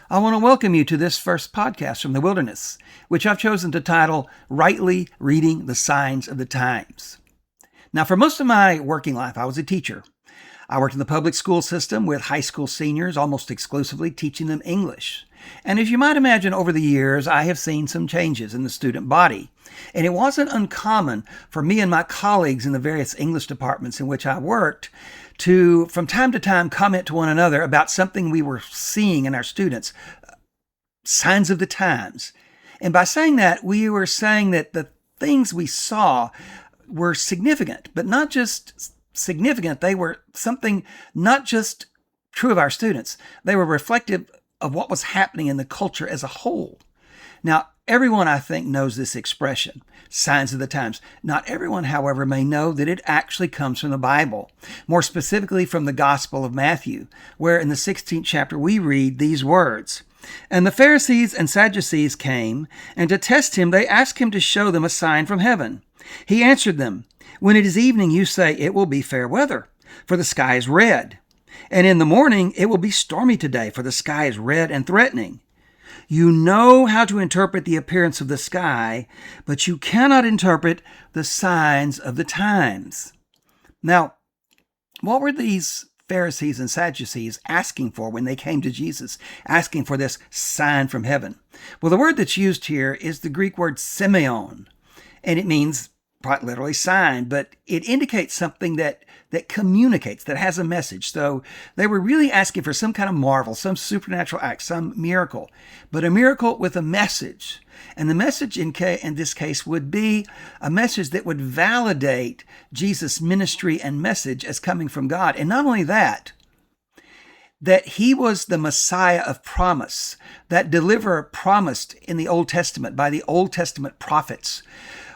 I want to welcome you to this first podcast from the wilderness, which I've chosen to title Rightly Reading the Signs of the Times. Now, for most of my working life, I was a teacher. I worked in the public school system with high school seniors, almost exclusively teaching them English. And as you might imagine, over the years, I have seen some changes in the student body. And it wasn't uncommon for me and my colleagues in the various English departments in which I worked to, from time to time, comment to one another about something we were seeing in our students, signs of the times. And by saying that, we were saying that the things we saw were significant, but not just significant. They were something not just true of our students. They were reflective of what was happening in the culture as a whole. Now, everyone, I think, knows this expression, signs of the times. Not everyone, however, may know that it actually comes from the Bible, more specifically from the Gospel of Matthew, where in the 16th chapter we read these words, "And the Pharisees and Sadducees came, and to test him they asked him to show them a sign from heaven. He answered them, 'When it is evening, you say, it will be fair weather, for the sky is red. And in the morning, it will be stormy today, for the sky is red and threatening. You know how to interpret the appearance of the sky, but you cannot interpret the signs of the times.'" Now, what were these Pharisees and Sadducees asking for when they came to Jesus, asking for this sign from heaven? Well, the word that's used here is the Greek word semeion, and it means quite literally sign, but it indicates something that communicates, that has a message. So they were really asking for some kind of marvel, some supernatural act, some miracle, but a miracle with a message. And the message in this case would be a message that would validate Jesus' ministry and message as coming from God. And not only that he was the Messiah of promise, that deliverer promised in the Old Testament by the Old Testament prophets,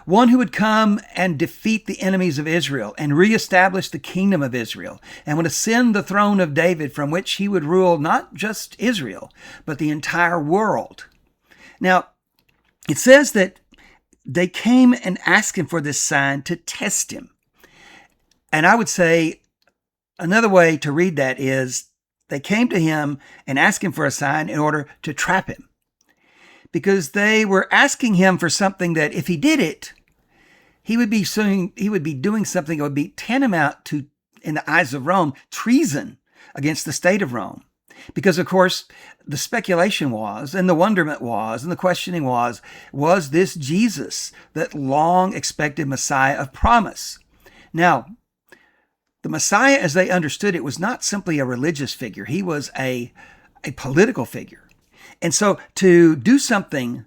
one who would come and defeat the enemies of Israel and reestablish the kingdom of Israel and would ascend the throne of David from which he would rule not just Israel, but the entire world. Now, it says that they came and asked him for this sign to test him. And I would say another way to read that is they came to him and asked him for a sign in order to trap him, because they were asking him for something that if he did it, he would be doing something that would be tantamount to, in the eyes of Rome, treason against the state of Rome. Because, of course, the speculation was, and the wonderment was, and the questioning was this Jesus, that long-expected Messiah of promise? Now, the Messiah, as they understood it, was not simply a religious figure. He was a political figure. And so to do something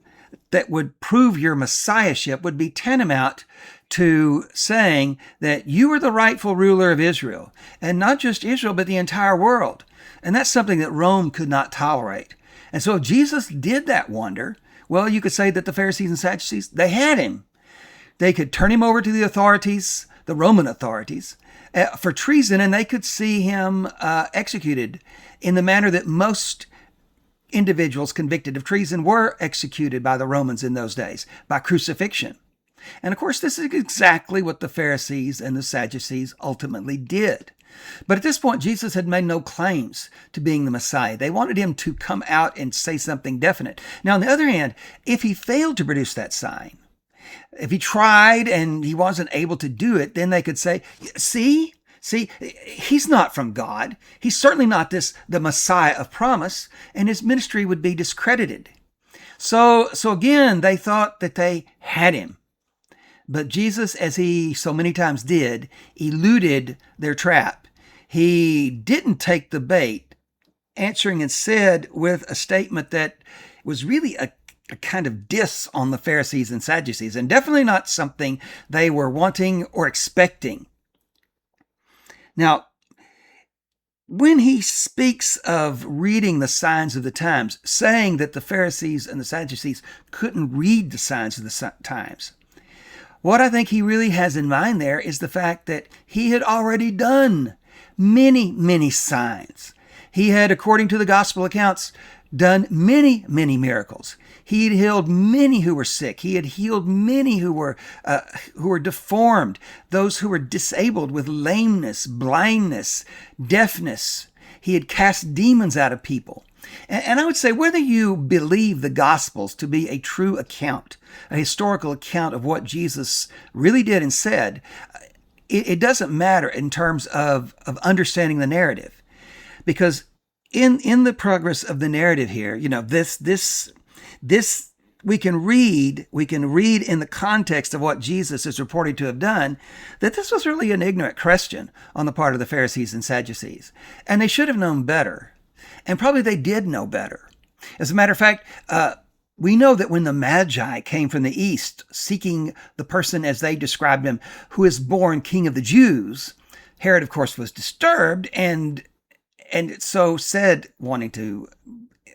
that would prove your messiahship would be tantamount to saying that you are the rightful ruler of Israel, and not just Israel, but the entire world. And that's something that Rome could not tolerate. And so if Jesus did that wonder, well, you could say that the Pharisees and Sadducees, they had him. They could turn him over to the authorities, the Roman authorities, for treason, and they could see him executed in the manner that most individuals convicted of treason were executed by the Romans in those days, by crucifixion. And of course, this is exactly what the Pharisees and the Sadducees ultimately did. But at this point, Jesus had made no claims to being the Messiah. They wanted him to come out and say something definite. Now, on the other hand, if he failed to produce that sign, if he tried and he wasn't able to do it, then they could say, See, he's not from God. He's certainly not the Messiah of promise, and his ministry would be discredited. So again, they thought that they had him. But Jesus, as he so many times did, eluded their trap. He didn't take the bait, answering instead with a statement that was really a kind of diss on the Pharisees and Sadducees, and definitely not something they were wanting or expecting. Now, when he speaks of reading the signs of the times, saying that the Pharisees and the Sadducees couldn't read the signs of the times, what I think he really has in mind there is the fact that he had already done many, many signs. He had, according to the gospel accounts, done many, many miracles. He had healed many who were sick. He had healed many who were deformed, those who were disabled with lameness, blindness, deafness. He had cast demons out of people. And I would say whether you believe the Gospels to be a true account, a historical account of what Jesus really did and said, it doesn't matter in terms of understanding the narrative. Because in the progress of the narrative here, this we can read in the context of what Jesus is reported to have done, that this was really an ignorant question on the part of the Pharisees and Sadducees. And they should have known better. And probably they did know better. As a matter of fact, we know that when the Magi came from the east, seeking the person as they described him, who is born King of the Jews, Herod, of course, was disturbed and so said, wanting to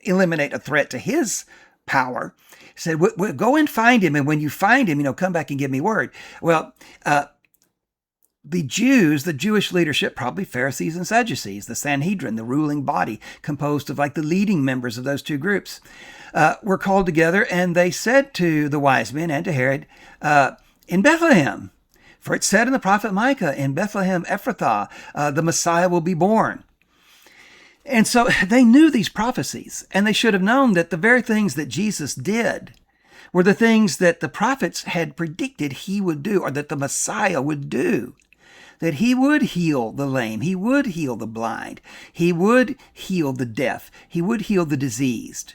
eliminate a threat to his power, said, go and find him. And when you find him, come back and give me word. Well, the Jews, the Jewish leadership, probably Pharisees and Sadducees, the Sanhedrin, the ruling body composed of like the leading members of those two groups, were called together, and they said to the wise men and to Herod, in Bethlehem, for it said in the prophet Micah, in Bethlehem Ephrathah, the Messiah will be born. And so they knew these prophecies, and they should have known that the very things that Jesus did were the things that the prophets had predicted he would do, or that the Messiah would do. That he would heal the lame, he would heal the blind, he would heal the deaf, he would heal the diseased.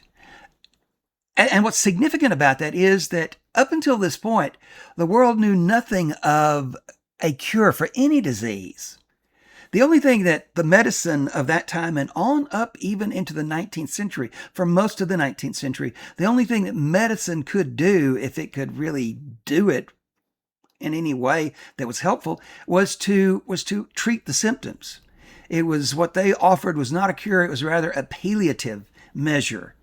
And what's significant about that is that up until this point, the world knew nothing of a cure for any disease. The only thing that the medicine of that time and on up even into the 19th century, for most of the 19th century, the only thing that medicine could do, if it could really do it in any way that was helpful, was to treat the symptoms. It was what they offered was not a cure, it was rather a palliative measure.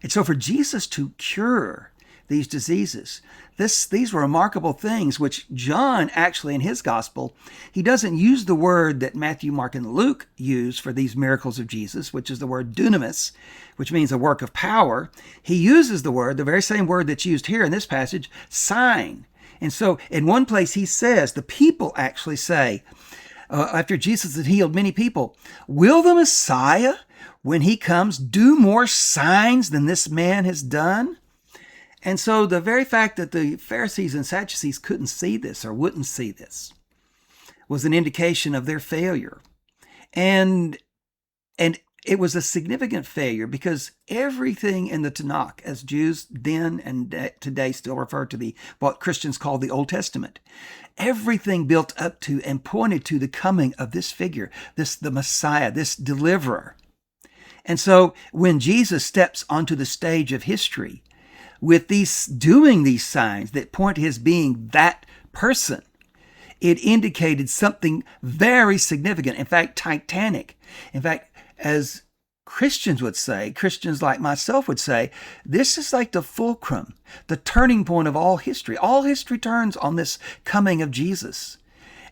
And so for Jesus to cure these diseases, these were remarkable things, which John actually in his gospel, he doesn't use the word that Matthew, Mark, and Luke use for these miracles of Jesus, which is the word dunamis, which means a work of power. He uses the very same word that's used here in this passage, sign. And so in one place he says, the people actually say, after Jesus had healed many people, will the Messiah, when he comes, do more signs than this man has done? And so the very fact that the Pharisees and Sadducees couldn't see this or wouldn't see this was an indication of their failure. And it was a significant failure because everything in the Tanakh, as Jews then and today still refer to what Christians call the Old Testament, everything built up to and pointed to the coming of this figure, the Messiah, this deliverer. And so when Jesus steps onto the stage of history, with doing these signs that point to his being that person, it indicated something very significant, in fact, titanic. In fact, as Christians would say, Christians like myself would say, this is like the fulcrum, the turning point of all history. All history turns on this coming of Jesus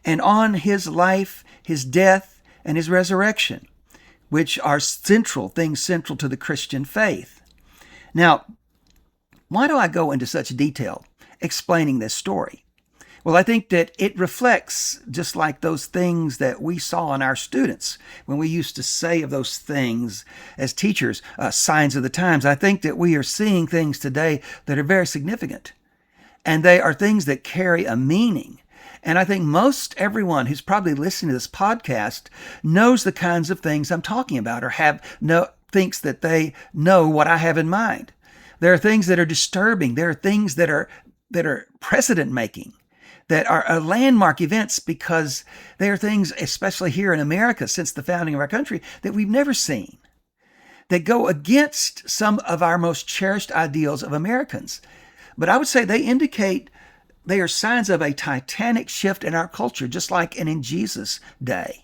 and on his life, his death, and his resurrection, which are things central to the Christian faith. Now, why do I go into such detail explaining this story? Well, I think that it reflects just like those things that we saw in our students when we used to say of those things as teachers, signs of the times. I think that we are seeing things today that are very significant, and they are things that carry a meaning. And I think most everyone who's probably listening to this podcast knows the kinds of things I'm talking about, or thinks that they know what I have in mind. There are things that are disturbing. There are things that are precedent-making, that are landmark events because they are things, especially here in America since the founding of our country, that we've never seen, that go against some of our most cherished ideals of Americans. But I would say they are signs of a titanic shift in our culture, just like in Jesus' day.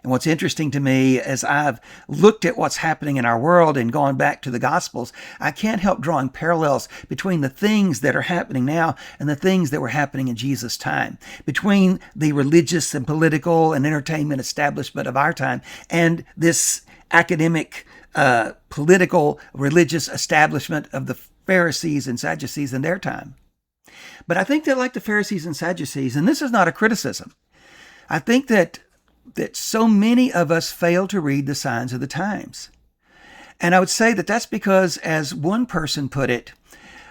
And what's interesting to me as I've looked at what's happening in our world and gone back to the Gospels, I can't help drawing parallels between the things that are happening now and the things that were happening in Jesus' time, between the religious and political and entertainment establishment of our time and this academic, political, religious establishment of the Pharisees and Sadducees in their time. But I think that like the Pharisees and Sadducees, and this is not a criticism, I think that so many of us fail to read the signs of the times. And I would say that that's because, as one person put it,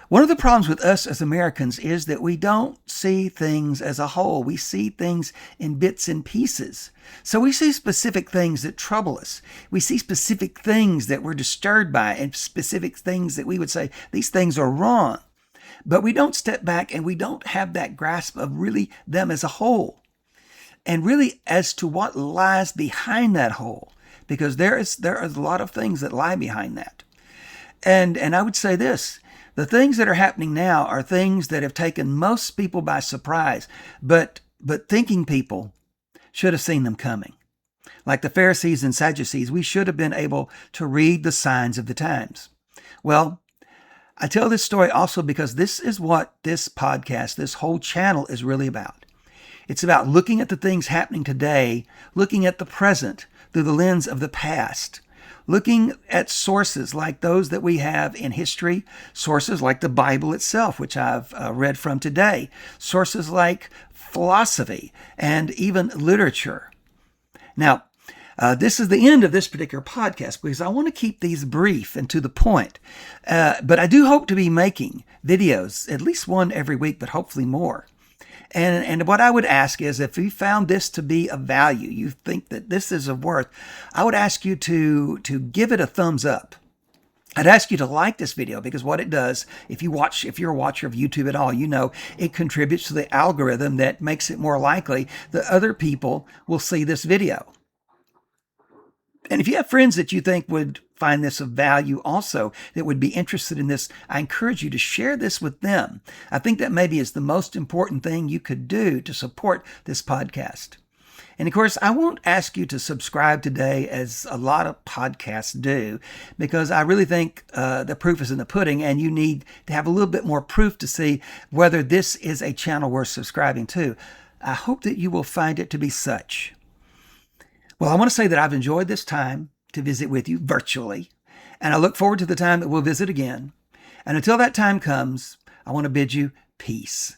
one of the problems with us as Americans is that we don't see things as a whole. We see things in bits and pieces. So we see specific things that trouble us. We see specific things that we're disturbed by and specific things that we would say, these things are wrong. But we don't step back and we don't have that grasp of really them as a whole. And really as to what lies behind that whole. Because there is a lot of things that lie behind that. And I would say this. The things that are happening now are things that have taken most people by surprise, but thinking people should have seen them coming. Like the Pharisees and Sadducees, we should have been able to read the signs of the times. Well, I tell this story also because this is what this podcast, this whole channel is really about. It's about looking at the things happening today, looking at the present through the lens of the past, looking at sources like those that we have in history, sources like the Bible itself, which I've read from today, sources like philosophy and even literature. Now, this is the end of this particular podcast because I want to keep these brief and to the point. But I do hope to be making videos, at least one every week, but hopefully more. And what I would ask is, if you found this to be of value, you think that this is of worth, I would ask you to give it a thumbs up. I'd ask you to like this video because what it does, if you're a watcher of YouTube at all, you know it contributes to the algorithm that makes it more likely that other people will see this video. And if you have friends that you think would find this of value also, that would be interested in this, I encourage you to share this with them. I think that maybe is the most important thing you could do to support this podcast. And of course, I won't ask you to subscribe today as a lot of podcasts do, because I really think the proof is in the pudding and you need to have a little bit more proof to see whether this is a channel worth subscribing to. I hope that you will find it to be such. Well, I want to say that I've enjoyed this time to visit with you virtually, and I look forward to the time that we'll visit again. And until that time comes, I want to bid you peace.